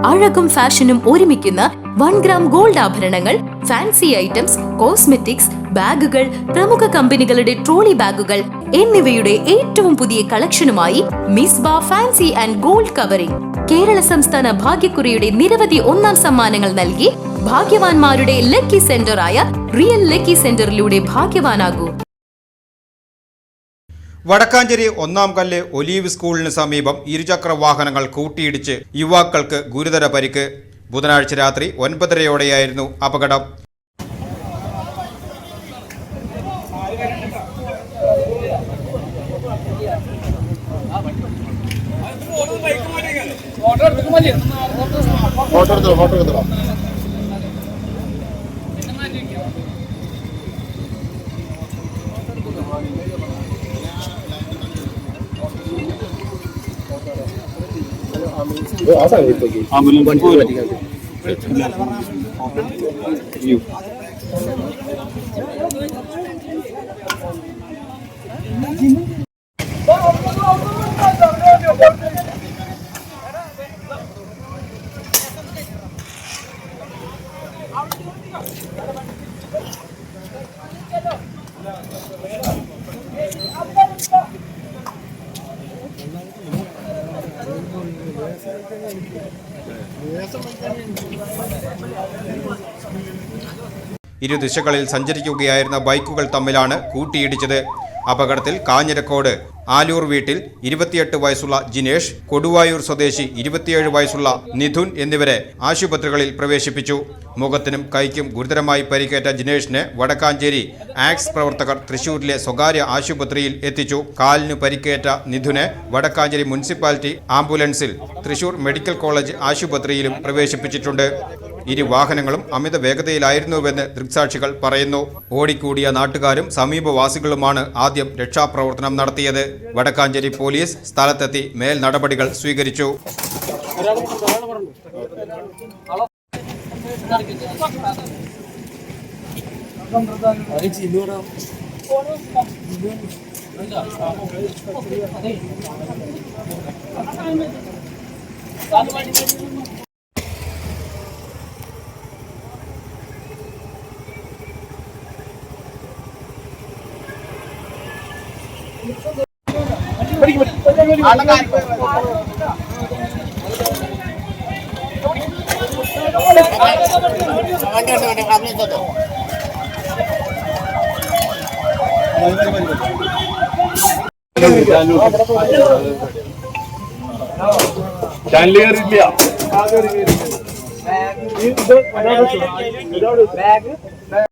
അഴകും ഫാഷനും ഒരുമിക്കുന്ന 1 gram gold ആഭരണങ്ങൾ, ഫാൻസി ഐറ്റംസ്, കോസ്മെറ്റിക്സ്, ബാഗുകൾ, പ്രമുഖ കമ്പനികളുടെ ട്രോളി ബാഗുകൾ എന്നിവയുടെ ഏറ്റവും പുതിയ കളക്ഷനുമായി Misba fancy and gold covering. Kerala സംസ്ഥാന ഭാഗ്യക്കുറിയുടെ നിരവധി ഒന്നാം സമ്മാനങ്ങൾ നൽകി ഭാഗ്യവാന്മാരുടെ ലക്കി സെന്ററായ റിയൽ ലക്കി സെന്ററിലൂടെ ഭാഗ്യവാനാകൂ. വടക്കാഞ്ചേരി ഒന്നാം കല്ല് ഒലീവ് സ്കൂളിന് സമീപം ഇരുചക്ര വാഹനങ്ങൾ കൂട്ടിയിടിച്ച് യുവാക്കൾക്ക് ഗുരുതര പരിക്ക്. ബുധനാഴ്ച രാത്രി 9:30-ഓടെയായിരുന്നു അപകടം. ഇരുദിശകളിൽ സഞ്ചരിക്കുകയായിരുന്ന ബൈക്കുകൾ തമ്മിലാണ് കൂട്ടിയിടിച്ചത്. അപകടത്തിൽ കാഞ്ഞിരക്കോട് ആലൂർ വീട്ടിൽ 28 വയസ്സുള്ള ജിനേഷ്, കൊടുവായൂർ സ്വദേശി 27 വയസ്സുള്ള നിധുൻ എന്നിവരെ ആശുപത്രികളിൽ പ്രവേശിപ്പിച്ചു. മുഖത്തിനും കൈക്കും ഗുരുതരമായി പരിക്കേറ്റ ജിനേഷിനെ വടക്കാഞ്ചേരി ആക്സ് പ്രവർത്തകർ തൃശൂരിലെ സ്വകാര്യ ആശുപത്രിയിൽ എത്തിച്ചു. കാലിന് പരിക്കേറ്റ നിധുനെ വടക്കാഞ്ചേരി മുനിസിപ്പാലിറ്റി ആംബുലൻസിൽ തൃശൂർ മെഡിക്കൽ കോളേജ് ആശുപത്രിയിലും പ്രവേശിപ്പിച്ചിട്ടുണ്ട്. ഇരു വാഹനങ്ങളും അമിത വേഗതയിലായിരുന്നുവെന്ന് ദൃക്സാക്ഷികൾ പറയുന്നു. ഓടിക്കൂടിയ നാട്ടുകാരും സമീപവാസികളുമാണ് ആദ്യം രക്ഷാപ്രവർത്തനം നടത്തിയത്. വടക്കാഞ്ചേരി പോലീസ് സ്ഥലത്തെത്തി മേൽ നടപടികൾ സ്വീകരിച്ചു. ചാനൽ